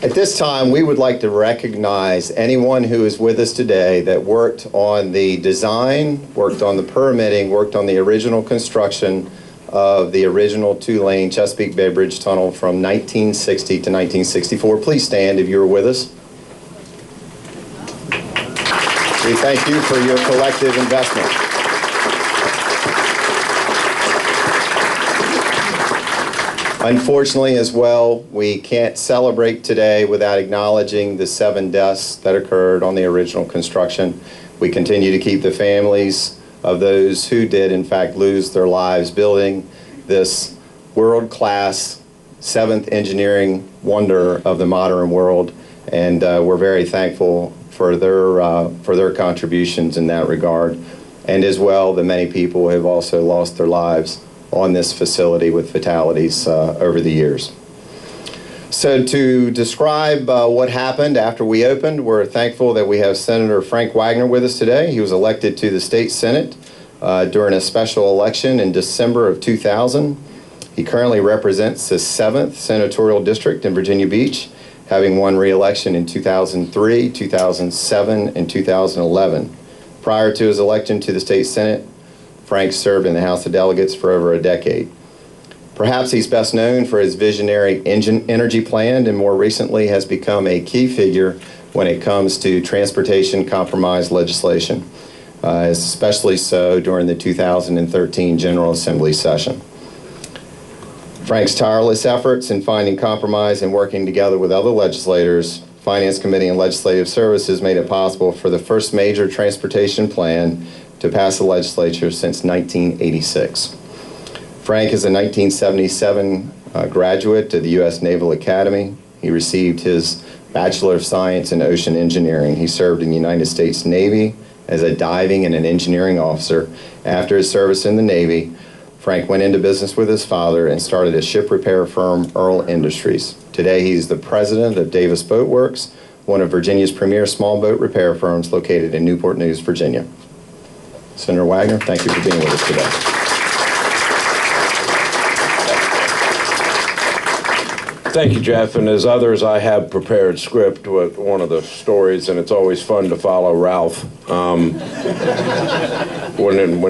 At this time, we would like to recognize anyone who is with us today that worked on the design, worked on the permitting, worked on the original construction of the original two-lane Chesapeake Bay Bridge Tunnel from 1960 to 1964. Please stand if you were with us. We thank you for your collective investment. Unfortunately, as well, we can't celebrate today without acknowledging the 7 deaths that occurred on the original construction. We continue to keep the families of those who did, in fact, lose their lives building this world-class 7th engineering wonder of the modern world, and we're very thankful for their contributions in that regard, and as well the many people who have also lost their lives on this facility with fatalities over the years. So to describe what happened after we opened, we're thankful that we have Senator Frank Wagner with us today. He was elected to the state Senate during a special election in December of 2000. He currently represents the 7th Senatorial District in Virginia Beach, having won re-election in 2003, 2007, and 2011. Prior to his election to the state Senate, Frank served in the House of Delegates for over a decade. Perhaps he's best known for his visionary energy plan, and more recently has become a key figure when it comes to transportation compromise legislation, especially so during the 2013 General Assembly session. Frank's tireless efforts in finding compromise and working together with other legislators, Finance Committee and Legislative Services made it possible for the first major transportation plan to pass the legislature since 1986. Frank is a 1977 graduate of the U.S. Naval Academy. He received his Bachelor of Science in Ocean Engineering. He served in the United States Navy as a diving and an engineering officer. After his service in the Navy, Frank went into business with his father and started a ship repair firm, Earl Industries. Today, he's the president of Davis Boat Works, one of Virginia's premier small boat repair firms located in Newport News, Virginia. Senator Wagner, thank you for being with us today. Thank you, Jeff. And as others, I have prepared script with one of the stories, and it's always fun to follow Ralph. When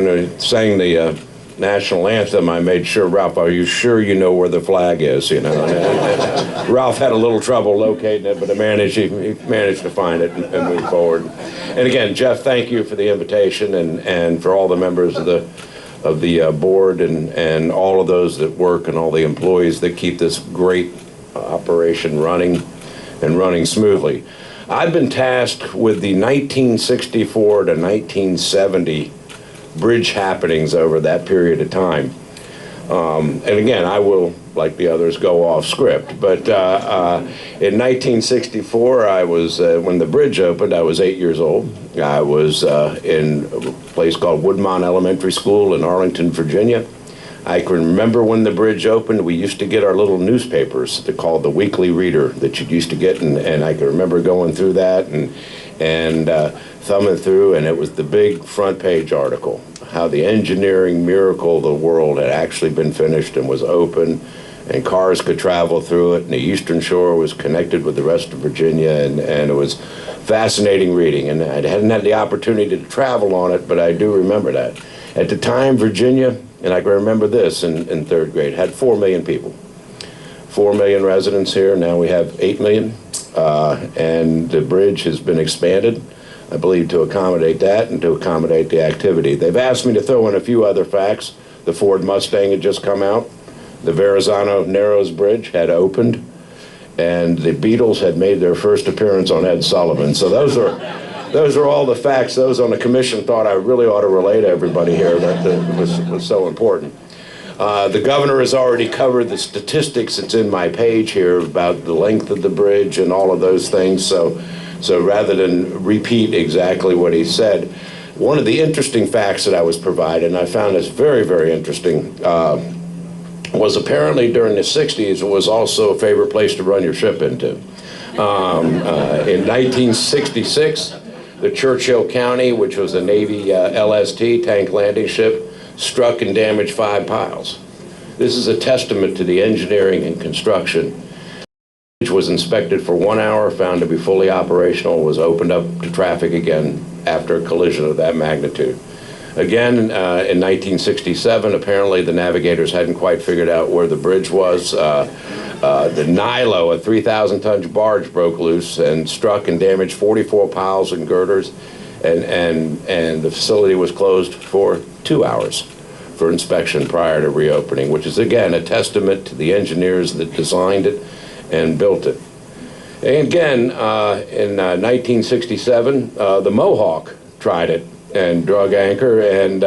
they sang the national anthem, I made sure, Ralph, are you sure you know where the flag is? You know, and Ralph had a little trouble locating it, but he managed to find it and move forward. And again, Jeff, thank you for the invitation, and for all the members of the board and all of those that work and all the employees that keep this great operation running and running smoothly. I've been tasked with the 1964 to 1970 bridge happenings over that period of time. And again, I will, like the others, go off script. But in 1964, I was, when the bridge opened, I was 8 years old. I was in a place called Woodmont Elementary School in Arlington, Virginia. I can remember when the bridge opened, we used to get our little newspapers. They're called the Weekly Reader that you used to get, and I can remember going through that and thumbing through, and it was the big front page article, how the engineering miracle of the world had actually been finished and was open, and cars could travel through it, and the Eastern Shore was connected with the rest of Virginia, and it was fascinating reading. And I hadn't had the opportunity to travel on it, but I do remember that. At the time, Virginia, and I can remember this in 3rd grade, had 4 million people. 4 million residents here, now we have 8 million, and the bridge has been expanded, I believe, to accommodate that and to accommodate the activity. They've asked me to throw in a few other facts. The Ford Mustang had just come out. The Verrazano Narrows Bridge had opened, and the Beatles had made their first appearance on Ed Sullivan. So those are all the facts. Those on the commission thought I really ought to relay to everybody here that was so important. The governor has already covered the statistics that's in my page here about the length of the bridge and all of those things. So rather than repeat exactly what he said, one of the interesting facts that I was provided, and I found this very, very interesting, was apparently during the 60s, it was also a favorite place to run your ship into. In 1966, the Churchill County, which was a Navy LST, tank landing ship, struck and damaged 5 piles. This is a testament to the engineering and construction It was inspected for 1 hour, found to be fully operational, was opened up to traffic again after a collision of that magnitude. Again, in 1967, apparently the navigators hadn't quite figured out where the bridge was. The Nilo, a 3,000-ton barge, broke loose and struck and damaged 44 piles and girders, and the facility was closed for 2 hours for inspection prior to reopening, which is, again, a testament to the engineers that designed it and built it. And again, in 1967, the Mohawk tried it and drug anchor and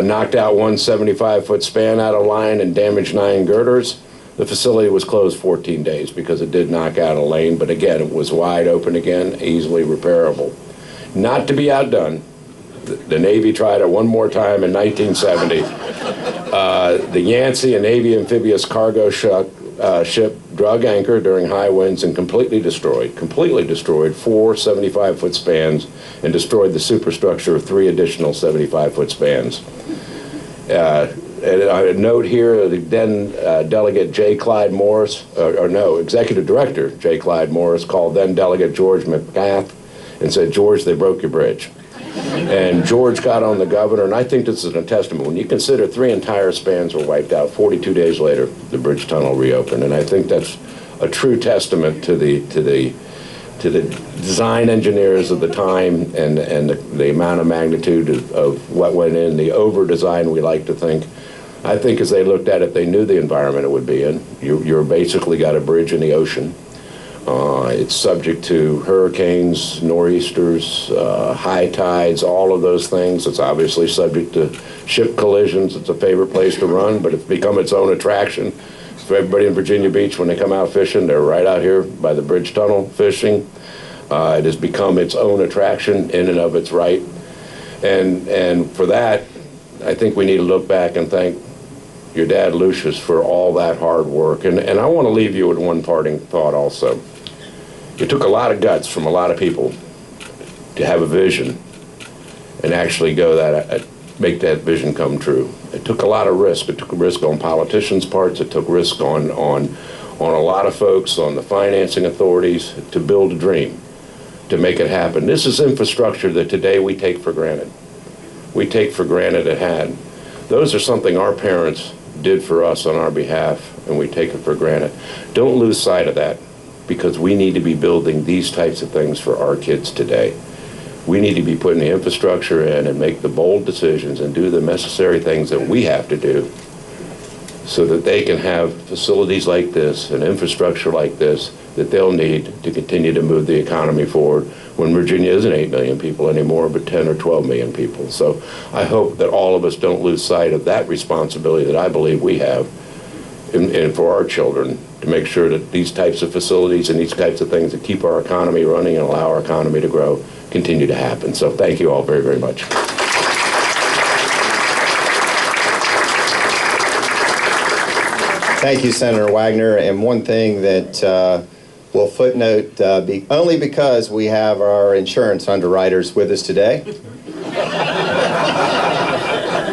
knocked out one 75-foot span out of line and damaged 9 girders. The facility was closed 14 days because it did knock out a lane, but again, it was wide open again, easily repairable. Not to be outdone, the Navy tried it one more time in 1970. The Yancey, a Navy amphibious cargo ship, drug anchor during high winds and completely destroyed 4 75-foot spans and destroyed the superstructure of 3 additional 75-foot spans. And I note here the then Delegate J. Clyde Morris, Executive Director J. Clyde Morris called then Delegate George McGath and said, "George, they broke your bridge." And George got on the governor, and I think this is a testament. When you consider 3 entire spans were wiped out, 42 days later, the bridge tunnel reopened. And I think that's a true testament to the design engineers of the time and the amount of magnitude of what went in, the over-design we like to think. I think as they looked at it, they knew the environment it would be in. You're basically got a bridge in the ocean. It's subject to hurricanes, nor'easters, high tides, all of those things. It's obviously subject to ship collisions. It's a favorite place to run, but it's become its own attraction. For everybody in Virginia Beach, when they come out fishing, they're right out here by the bridge tunnel fishing. It has become its own attraction in and of its right. And for that, I think we need to look back and thank your dad, Lucius, for all that hard work. And I want to leave you with one parting thought also. It took a lot of guts from a lot of people to have a vision and actually make that vision come true. It took a lot of risk. It took a risk on politicians' parts. It took risk on a lot of folks, on the financing authorities, to build a dream, to make it happen. This is infrastructure that today we take for granted. We take for granted it had. Those are something our parents did for us on our behalf, and we take it for granted. Don't lose sight of that, because we need to be building these types of things for our kids today. We need to be putting the infrastructure in and make the bold decisions and do the necessary things that we have to do so that they can have facilities like this and infrastructure like this that they'll need to continue to move the economy forward when Virginia isn't 8 million people anymore, but 10 or 12 million people. So I hope that all of us don't lose sight of that responsibility that I believe we have and for our children, to make sure that these types of facilities and these types of things that keep our economy running and allow our economy to grow continue to happen. So thank you all very, very much. Thank you, Senator Wagner. And one thing that we'll footnote, only because we have our insurance underwriters with us today.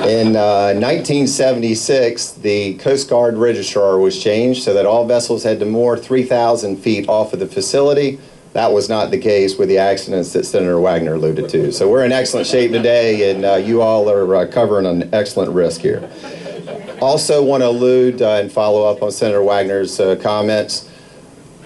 In 1976, the Coast Guard registrar was changed so that all vessels had to moor 3,000 feet off of the facility. That was not the case with the accidents that Senator Wagner alluded to. So we're in excellent shape today, and you all are covering an excellent risk here. Also want to allude and follow up on Senator Wagner's comments.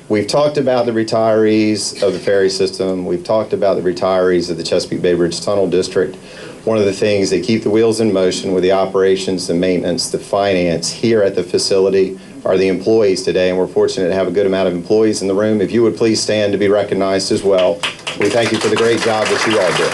We've talked about the retirees of the ferry system. We've talked about the retirees of the Chesapeake Bay Bridge Tunnel District. One of the things that keep the wheels in motion with the operations, the maintenance, the finance here at the facility are the employees today, and we're fortunate to have a good amount of employees in the room. If you would please stand to be recognized as well. We thank you for the great job that you all did.